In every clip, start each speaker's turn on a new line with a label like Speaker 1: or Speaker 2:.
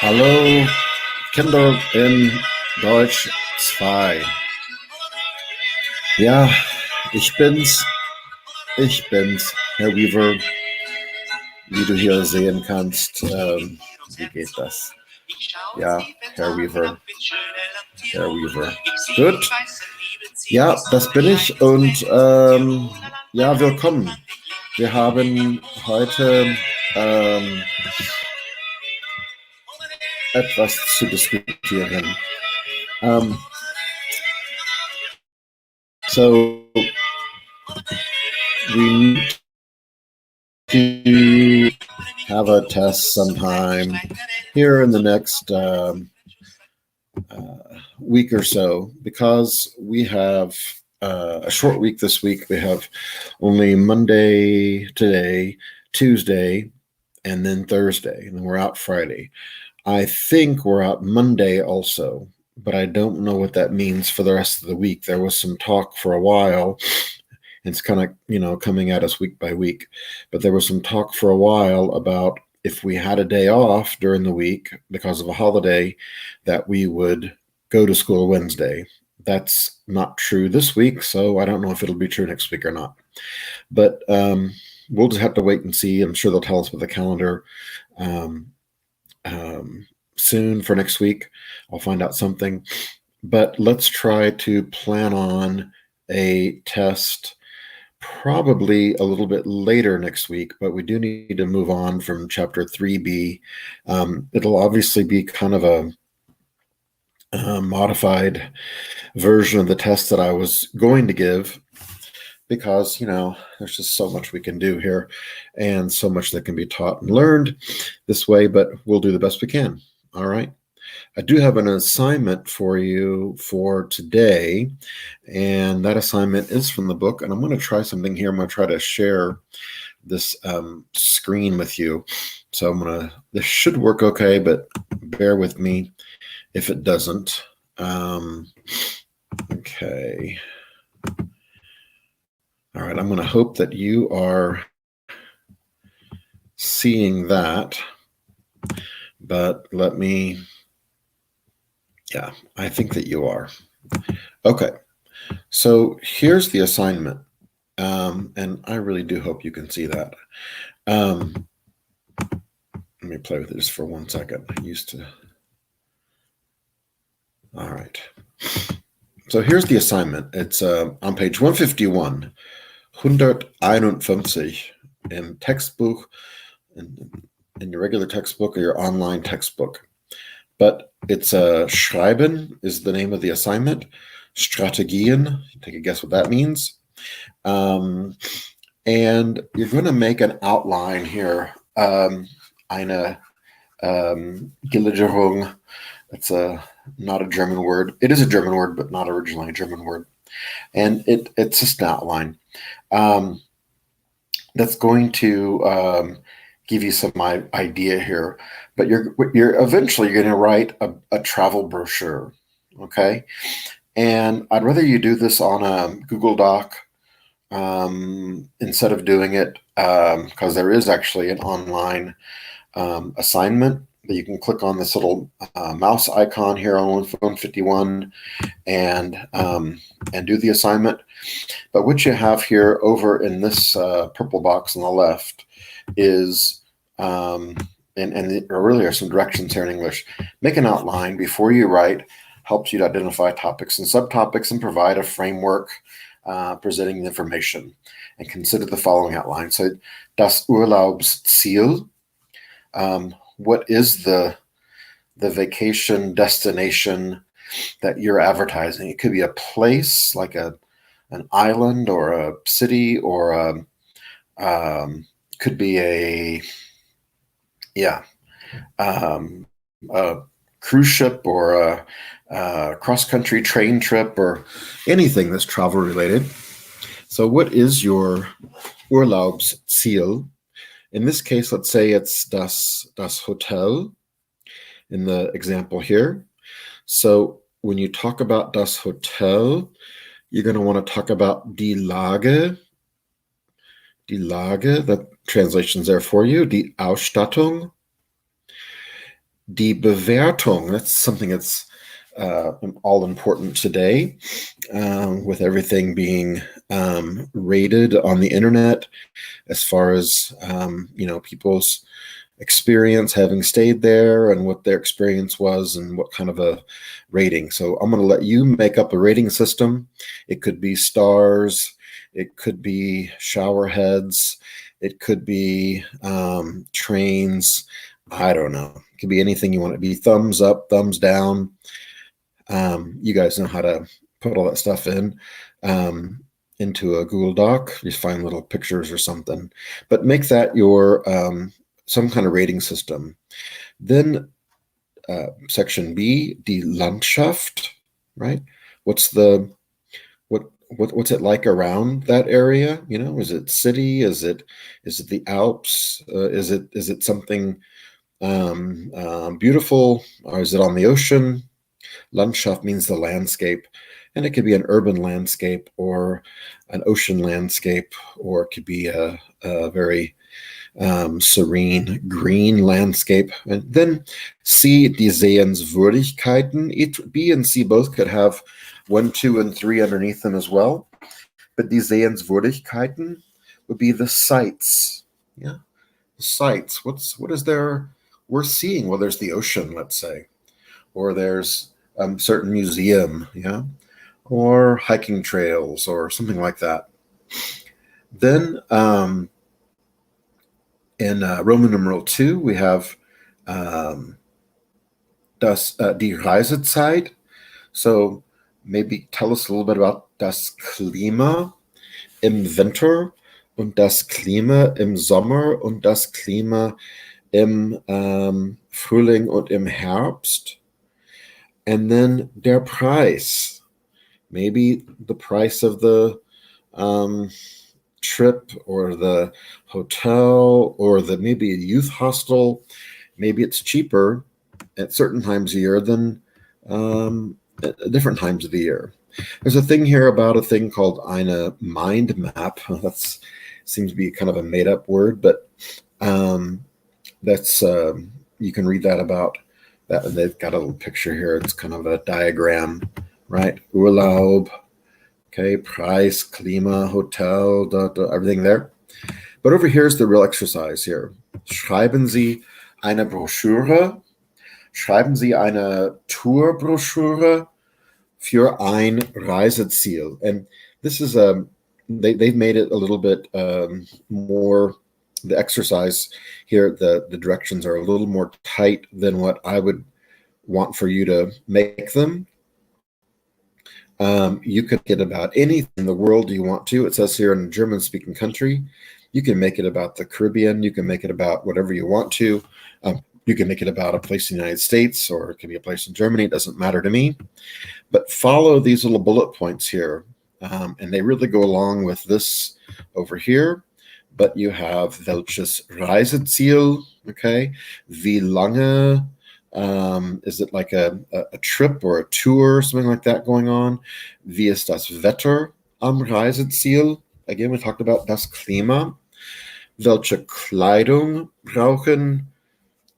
Speaker 1: Hallo, Kinder in Deutsch II. Ja, ich bin's. Ich bin's, Herr Weaver. Wie du hier sehen kannst, wie geht das? Ja, Herr Weaver. Herr Weaver. Gut. Ja, das bin ich und ja, willkommen. Wir haben heute etwas zu diskutieren. So we need to have a test sometime here in the next week or so, because we have a short week this week. We have only Monday today, Tuesday, and then Thursday, and then we're out Friday. I think we're out Monday also, but I don't know what that means for the rest of the week. There was some talk for a while. It's kind of, coming at us week by week, but there was some talk for a while about if we had a day off during the week because of a holiday, that we would go to school Wednesday. That's not true this week, so I don't know if it'll be true next week or not. But we'll just have to wait and see. I'm sure they'll tell us with the calendar soon for next week. I'll find out something. But let's try to plan on a test probably a little bit later next week, but we do need to move on from chapter 3b. It'll obviously be kind of a modified version of the test that I was going to give, because there's just so much we can do here and so much that can be taught and learned this way, but we'll do the best we can. All right. I do have an assignment for you for today, and that assignment is from the book, and I'm going to try something here. I'm going to try to share this screen with you. So this should work okay, but bear with me if it doesn't. Okay. All right, I'm going to hope that you are seeing that, but yeah, I think that you are. Okay, so here's the assignment, and I really do hope you can see that. Let me play with it just for 1 second. All right. So here's the assignment. It's on page 151, 151 in textbook, in your regular textbook or your online textbook. But it's Schreiben is the name of the assignment. Strategien, take a guess what that means. And you're going to make an outline here. Eine Gliederung. It's not a German word. It is a German word, but not originally a German word. And it's just an outline that's going to give you some idea here. But you're eventually going to write a travel brochure, okay? And I'd rather you do this on a Google Doc instead of doing it, because there is actually an online assignment that you can click on this little mouse icon here on 151 and do the assignment. But what you have here over in this purple box on the left is and there really are some directions here in English. Make an outline before you write. Helps you to identify topics and subtopics and provide a framework presenting the information. And consider the following outline. So, das Urlaubsziel. What is the vacation destination that you're advertising? It could be a place like an island or a city, or could be a cruise ship or a cross-country train trip or anything that's travel related. So what is your Urlaubsziel? In this case, let's say it's das Hotel in the example here. So when you talk about das Hotel, you're going to want to talk about die Lage. Die Lage, that translation's there for you. Die Ausstattung. Die Bewertung, that's something that's all important today, with everything being rated on the internet as far as people's experience having stayed there and what their experience was and what kind of a rating. So I'm going to let you make up a rating system. It could be stars, it could be shower heads, it could be trains. I don't know. It could be anything you want. It be thumbs up, thumbs down. You guys know how to put all that stuff in. Into a Google Doc, just find little pictures or something, but make that your some kind of rating system. Then section B, die Landschaft, right? What's the what's it like around that area? Is it city? Is it the Alps? Is it something beautiful, or is it on the ocean? Landschaft means the landscape, and it could be an urban landscape or an ocean landscape, or it could be a very serene green landscape. And then C, die Sehenswürdigkeiten. B and C both could have 1, 2, and 3 underneath them as well. But die Sehenswürdigkeiten would be the sights. Yeah, the sights. What is there worth seeing? Well, there's the ocean, let's say, or there's certain museum, yeah, or hiking trails or something like that. Then in Roman numeral 2, we have die Reisezeit. So maybe tell us a little bit about das Klima im Winter und das Klima im Sommer und das Klima im Frühling und im Herbst. And then der Preis, maybe the price of the trip or the hotel or maybe a youth hostel. Maybe it's cheaper at certain times of year than at different times of the year. There's a thing here about a thing called eine mind map. That seems to be kind of a made up word, but that's you can read that about that. They've got a little picture here. It's kind of a diagram, right? Urlaub, okay, Preis, Klima, Hotel, everything there. But over here's the real exercise here. Schreiben Sie eine Broschüre. Schreiben Sie eine Tourbroschüre für ein Reiseziel. And this is they've made it a little bit more. The exercise here, the directions are a little more tight than what I would want for you to make them. You can get about anything in the world you want to. It says here in a German-speaking country. You can make it about the Caribbean. You can make it about whatever you want to. You can make it about a place in the United States, or it can be a place in Germany. It doesn't matter to me. But follow these little bullet points here, and they really go along with this over here. But you have welches Reiseziel, okay? Wie lange, is it like a trip or a tour, something like that going on? Wie ist das Wetter am Reiseziel? Again, we talked about das Klima. Welche Kleidung brauchen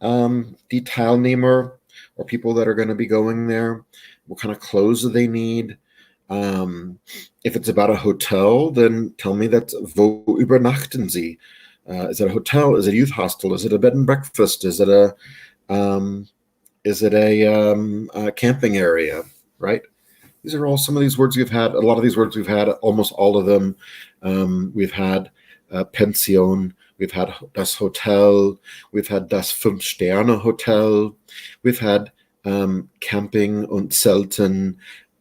Speaker 1: die Teilnehmer, or people that are going to be going there? What kind of clothes do they need? If it's about a hotel, then tell me that wo übernachten Sie? Is it a hotel? Is it a youth hostel? Is it a bed and breakfast? Is it a camping area? Right? These are all some of these words we've had. A lot of these words we've had. Almost all of them. We've had Pension. We've had das Hotel. We've had das Fünf-Sterne-Hotel. We've had camping und Zelten.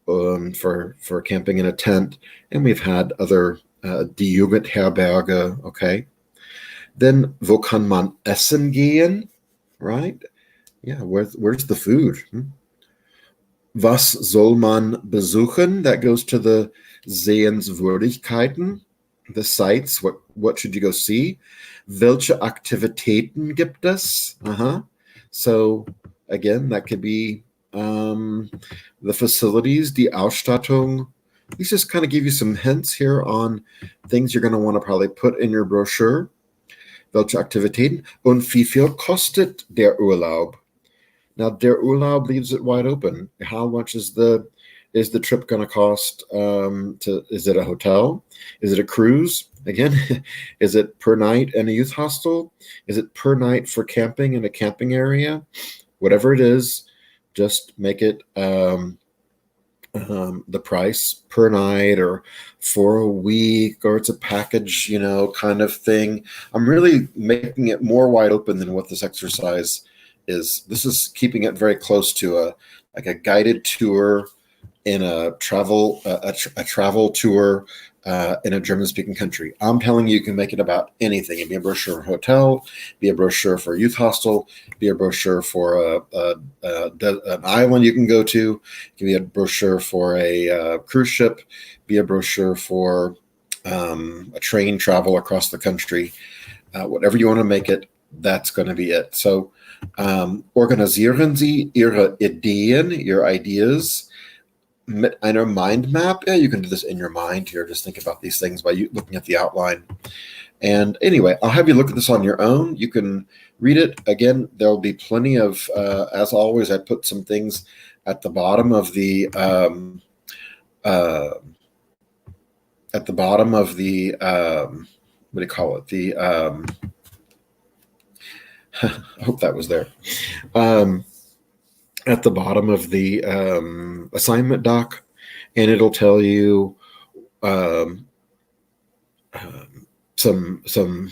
Speaker 1: For camping in a tent, and we've had other die Jugendherberge, okay? Then wo kann man essen gehen, right? Yeah, where's the food? Was soll man besuchen? That goes to the Sehenswürdigkeiten, the sites. What should you go see? Welche Aktivitäten gibt es? So again, that could be the facilities, die Ausstattung. These just kind of give you some hints here on things you're going to want to probably put in your brochure. Welche Aktivitäten und wie viel kostet der Urlaub? Now, Der Urlaub leaves it wide open. How much is the trip going to cost? Is it a hotel? Is it a cruise? Again, is it per night in a youth hostel? Is it per night for camping in a camping area? Whatever it is, just make it the price per night or for a week, or it's a package, kind of thing. I'm really making it more wide open than what this exercise is. This is keeping it very close to a guided tour in a travel tour in a German-speaking country. I'm telling you, you can make it about anything. It'd be a brochure for a hotel, be a brochure for a youth hostel, be a brochure for an island you can go to, it can be a brochure for a cruise ship, be a brochure for a train travel across the country. Whatever you want to make it, that's going to be it. So organisieren Sie Ihre Ideen, your ideas, mit einer mind map. Yeah, you can do this in your mind here. Just think about these things by you looking at the outline. And anyway, I'll have you look at this on your own. You can read it. Again, there'll be plenty of, as always, I put some things at the bottom of the, what do you call it? The, I hope that was there. At the bottom of the assignment doc, and it'll tell you some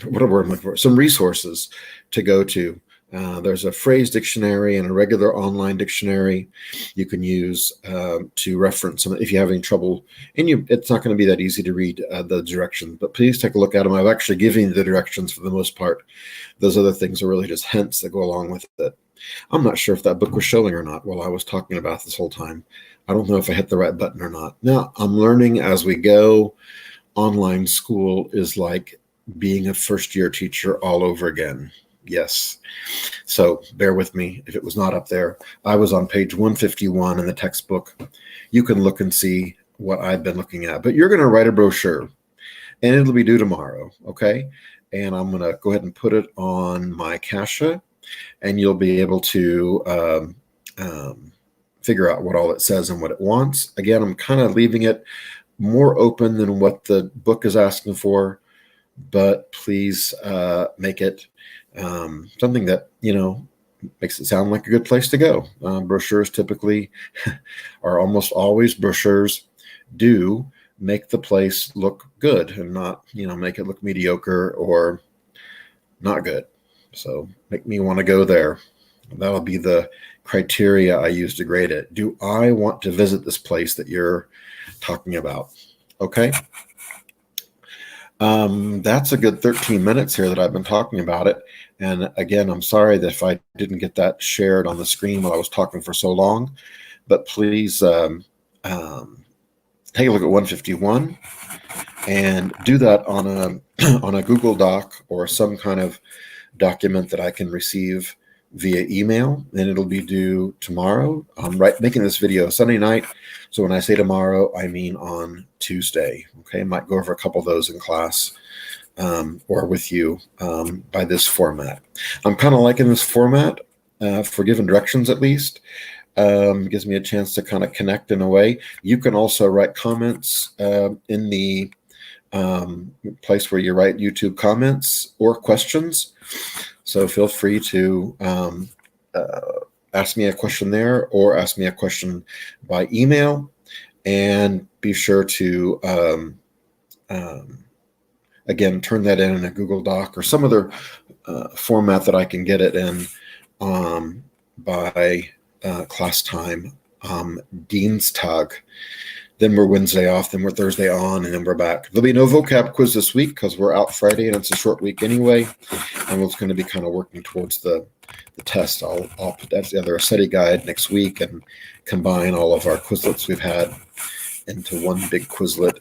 Speaker 1: whatever I'm looking for, some resources to go to. There's a phrase dictionary and a regular online dictionary you can use to reference them if you're having trouble. And it's not going to be that easy to read the directions, but please take a look at them. I've actually given you the directions for the most part. Those other things are really just hints that go along with it. I'm not sure if that book was showing or not while I was talking about this whole time. I don't know if I hit the right button or not. Now, I'm learning as we go. Online school is like being a first-year teacher all over again. Yes. So bear with me if it was not up there. I was on page 151 in the textbook. You can look and see what I've been looking at. But you're going to write a brochure, and it'll be due tomorrow, okay? And I'm going to go ahead and put it on my Cache, and you'll be able to figure out what all it says and what it wants. Again, I'm kind of leaving it more open than what the book is asking for, but please make it something that, makes it sound like a good place to go. Brochures typically are almost always brochures do make the place look good and not, make it look mediocre or not good. So make me want to go there. That'll be the criteria I use to grade it. Do I want to visit this place that you're talking about? Okay. That's a good 13 minutes here that I've been talking about it. And again, I'm sorry that if I didn't get that shared on the screen while I was talking for so long, but please take a look at 151 and do that on a Google Doc or some kind of document that I can receive via email, and it'll be due tomorrow. I'm making this video Sunday night, so when I say tomorrow, I mean on Tuesday. Okay, I might go over a couple of those in class or with you by this format. I'm kind of liking this format for given directions at least. Gives me a chance to kind of connect in a way. You can also write comments in the place where you write YouTube comments or questions. So feel free to ask me a question there or ask me a question by email, and be sure to, again, turn that in a Google Doc or some other format that I can get it in by class time, Dienstag. Then we're Wednesday off, then we're Thursday on, and then we're back. There'll be no vocab quiz this week because we're out Friday and it's a short week anyway. And we're going to be kind of working towards the test. I'll put that together, a study guide next week, and combine all of our Quizlets we've had into one big Quizlet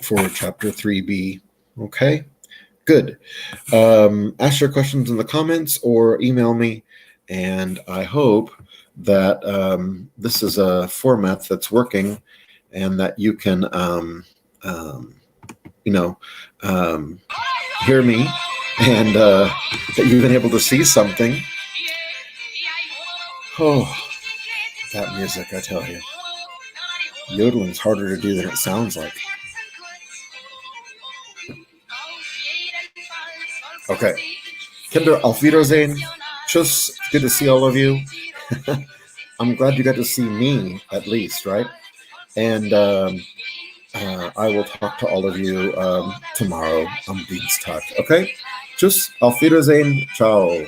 Speaker 1: for Chapter 3B. Okay, good. Ask your questions in the comments or email me, and I hope that this is a format that's working and that you can, hear me, and that you've been able to see something Oh, that music, I tell you. Yodeling's harder to do than it sounds like. Okay. Kinder, auf Wiedersehen. Tschüss. Good to see all of you. I'm glad you got to see me, at least, right? And I will talk to all of you tomorrow on Dienstag. Okay? Tschüss. Auf Wiedersehen. Ciao.